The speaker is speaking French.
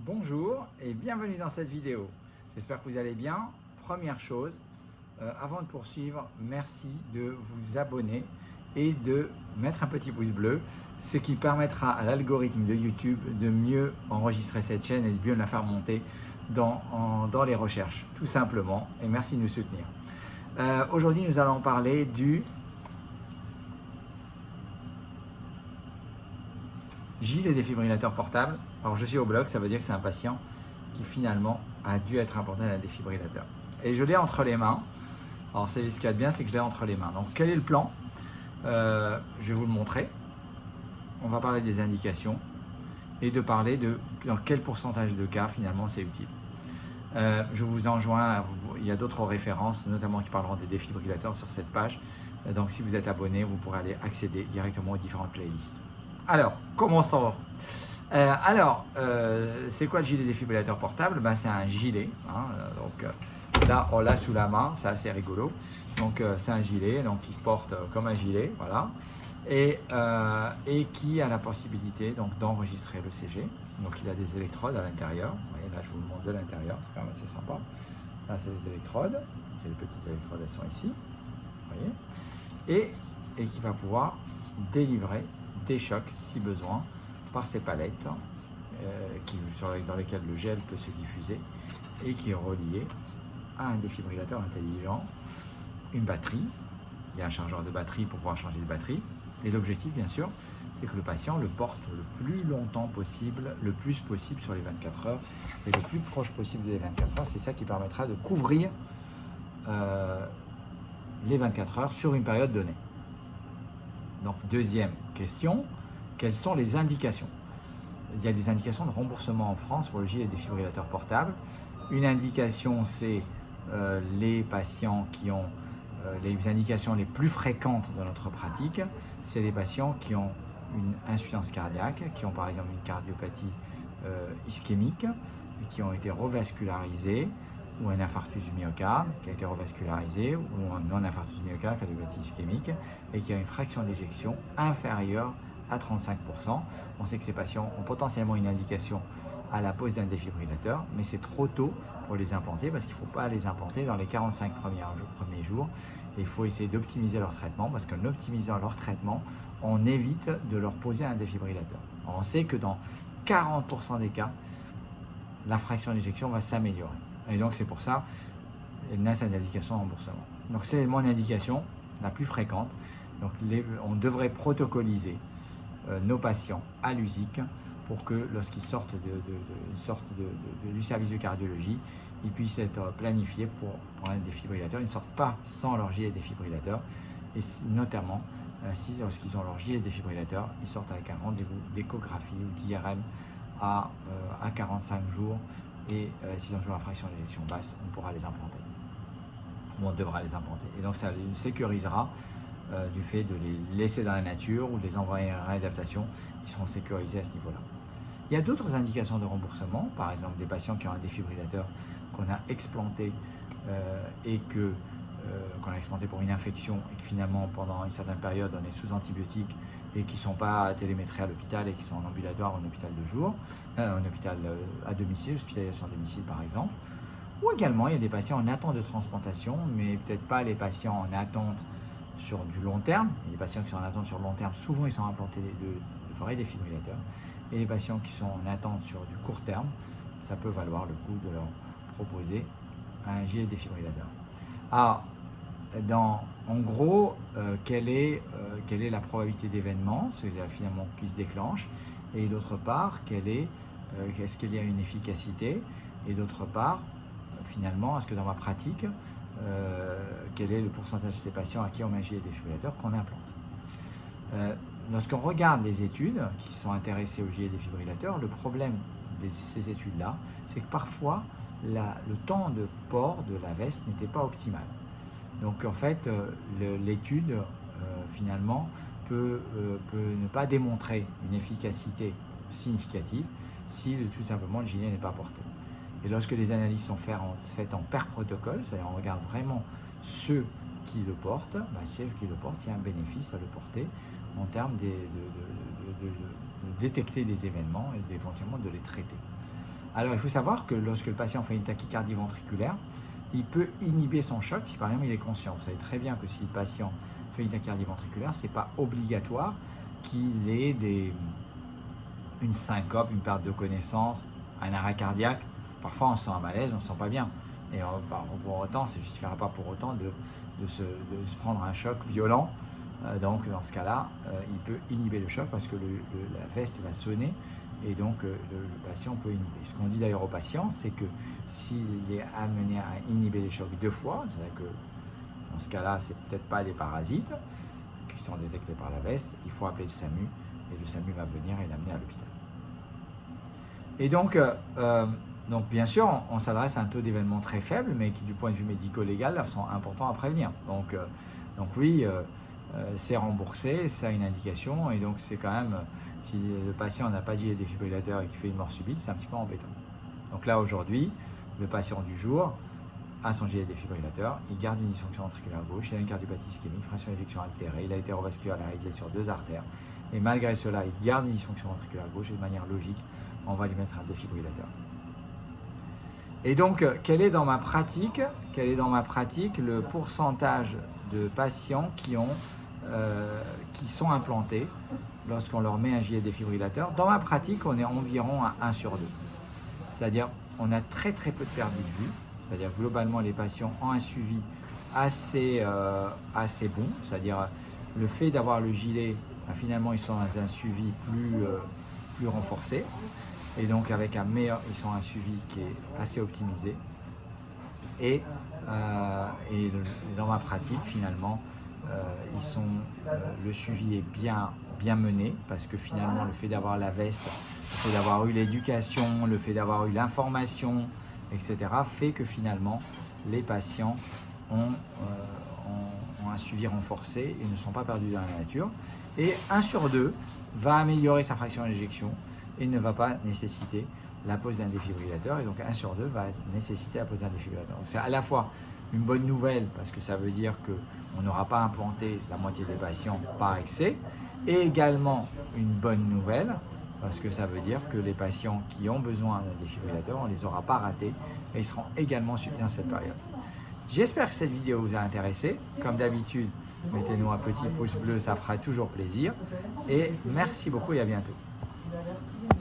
Bonjour et bienvenue dans cette vidéo. J'espère que vous allez bien. Première chose, avant de poursuivre, merci de vous abonner et de mettre un petit pouce bleu, ce qui permettra à l'algorithme de YouTube de mieux enregistrer cette chaîne et de mieux la faire monter dans les recherches, tout simplement. Et merci de nous soutenir. Aujourd'hui, nous allons parler du gilet défibrillateur portable. Alors je suis au bloc, ça veut dire que c'est un patient qui finalement a dû être implanté à un défibrillateur. Et je l'ai entre les mains. Alors ce qu'il y a de bien, c'est que je l'ai entre les mains. Donc quel est le plan? Je vais vous le montrer. On va parler des indications et de parler de dans quel pourcentage de cas finalement c'est utile. Je vous enjoins, il y a d'autres références, notamment qui parleront des défibrillateurs sur cette page. Donc si vous êtes abonné, vous pourrez aller accéder directement aux différentes playlists. Alors, commençons. C'est quoi le gilet défibrillateur portable? C'est un gilet. Là, on l'a sous la main, c'est assez rigolo. Donc, c'est un gilet qui se porte comme un gilet, voilà. Et qui a la possibilité d'enregistrer l'ECG. Donc, il a des électrodes à l'intérieur. Vous voyez, là, je vous le montre de l'intérieur, c'est quand même assez sympa. Là, c'est les électrodes. C'est les petites électrodes, elles sont ici. Vous voyez. Et qui va pouvoir délivrer des chocs si besoin par ces palettes dans lesquelles le gel peut se diffuser et qui est relié à un défibrillateur intelligent, une batterie. Il y a un chargeur de batterie pour pouvoir changer de batterie. Et l'objectif, bien sûr, c'est que le patient le porte le plus longtemps possible, le plus possible sur les 24 heures et le plus proche possible des 24 heures. C'est ça qui permettra de couvrir les 24 heures sur une période donnée. Donc, deuxième question, quelles sont les indications? Il y a des indications de remboursement en France pour le gilet défibrillateur portable. Une indication, c'est les patients qui ont les indications les plus fréquentes dans notre pratique, c'est les patients qui ont une insuffisance cardiaque, qui ont par exemple une cardiopathie ischémique, qui ont été revascularisés, ou un infarctus du myocarde qui a été revascularisé, ou un non-infarctus du myocarde, cardiopathie ischémique, et qui a une fraction d'éjection inférieure à 35%. On sait que ces patients ont potentiellement une indication à la pose d'un défibrillateur, mais c'est trop tôt pour les implanter parce qu'il ne faut pas les implanter dans les 45 premiers jours. Et il faut essayer d'optimiser leur traitement parce qu'en optimisant leur traitement, on évite de leur poser un défibrillateur. Alors on sait que dans 40% des cas, la fraction d'éjection va s'améliorer. Et donc c'est pour ça qu'il y a cette indication de remboursement. Donc c'est mon indication la plus fréquente. Donc on devrait protocoliser nos patients à l'USIC pour que lorsqu'ils sortent du service de cardiologie, ils puissent être planifiés pour un défibrillateur. Ils ne sortent pas sans leur gilet défibrillateur. Et notamment, si lorsqu'ils ont leur gilet défibrillateur, ils sortent avec un rendez-vous d'échographie ou d'IRM à 45 jours. Et s'ils ont la fraction d'éjection basse, on pourra les implanter. On devra les implanter. Et donc ça les sécurisera du fait de les laisser dans la nature ou de les envoyer en réadaptation. Ils seront sécurisés à ce niveau-là. Il y a d'autres indications de remboursement, par exemple des patients qui ont un défibrillateur qu'on a explanté qu'on a explanté pour une infection et que finalement pendant une certaine période on est sous antibiotiques et qui ne sont pas télémétrés à l'hôpital et qui sont en ambulatoire ou en hôpital de jour, en hôpital à domicile, hospitalisation à domicile par exemple. Ou également il y a des patients en attente de transplantation, mais peut-être pas les patients en attente sur du long terme. Il y a des patients qui sont en attente sur le long terme, souvent ils sont implantés de vrais défibrillateurs. Et les patients qui sont en attente sur du court terme, ça peut valoir le coup de leur proposer un gilet défibrillateur. Alors, en gros, quelle est la probabilité d'événement, celui-là finalement qui se déclenche, et d'autre part, est-ce qu'il y a une efficacité, et d'autre part, finalement, est-ce que dans ma pratique, quel est le pourcentage de ces patients à qui on met un gilet défibrillateur qu'on implante. Lorsqu'on regarde les études qui sont intéressées au gilet défibrillateur, le problème de ces études-là, c'est que parfois, le temps de port de la veste n'était pas optimal. Donc en fait, l'étude finalement peut ne pas démontrer une efficacité significative si tout simplement le gilet n'est pas porté. Et lorsque les analyses sont faites en pair protocole, c'est-à-dire on regarde vraiment ceux qui le portent, ceux qui le portent, il y a un bénéfice à le porter en termes détecter les événements et éventuellement de les traiter. Alors il faut savoir que lorsque le patient fait une tachycardie ventriculaire, il peut inhiber son choc si par exemple il est conscient. Vous savez très bien que si le patient fait une tachycardie ventriculaire, ce n'est pas obligatoire qu'il ait une syncope, une perte de connaissance, un arrêt cardiaque. Parfois on sent un malaise, on ne se sent pas bien. Et pour autant, ça ne justifiera pas pour autant de se prendre un choc violent. Donc dans ce cas-là, il peut inhiber le choc parce que la veste va sonner et donc le patient peut inhiber. Ce qu'on dit d'ailleurs au patient, c'est que s'il est amené à inhiber les chocs 2 fois, c'est-à-dire que dans ce cas-là, c'est peut-être pas des parasites qui sont détectés par la veste, il faut appeler le SAMU et le SAMU va venir et l'amener à l'hôpital. Et donc bien sûr, on s'adresse à un taux d'événements très faible, mais qui du point de vue médico-légal sont importants à prévenir. Donc oui, c'est remboursé, ça a une indication, et donc c'est quand même, si le patient n'a pas de gilet défibrillateur et qu'il fait une mort subite, c'est un petit peu embêtant. Donc là aujourd'hui, le patient du jour a son gilet défibrillateur, il garde une dysfonction ventriculaire gauche, il a une cardiopathie ischémique, fraction d'éjection altérée, il a été revascularisé sur 2 artères, et malgré cela, il garde une dysfonction ventriculaire gauche, et de manière logique, on va lui mettre un défibrillateur. Et donc, quel est dans ma pratique le pourcentage de patients qui sont implantés lorsqu'on leur met un gilet défibrillateur? Dans ma pratique, on est environ à 1 sur 2. C'est-à-dire, on a très très peu de perte de vue. C'est-à-dire, globalement, les patients ont un suivi assez bon. C'est-à-dire, le fait d'avoir le gilet, finalement, ils sont dans un suivi plus renforcé. Et donc avec ils ont un suivi qui est assez optimisé. Et dans ma pratique, finalement, le suivi est bien mené parce que finalement, le fait d'avoir la veste, le fait d'avoir eu l'éducation, le fait d'avoir eu l'information, etc., fait que finalement, les patients ont un suivi renforcé et ne sont pas perdus dans la nature. Et 1 sur 2 va améliorer sa fraction d'éjection et ne va pas nécessiter la pose d'un défibrillateur. Et donc 1 sur 2 va nécessiter la pose d'un défibrillateur. Donc c'est à la fois une bonne nouvelle parce que ça veut dire qu'on n'aura pas implanté la moitié des patients par excès, et également une bonne nouvelle parce que ça veut dire que les patients qui ont besoin d'un défibrillateur, on ne les aura pas ratés et ils seront également suivis dans cette période. J'espère que cette vidéo vous a intéressé. Comme d'habitude, mettez-nous un petit pouce bleu, ça fera toujours plaisir. Et merci beaucoup et à bientôt.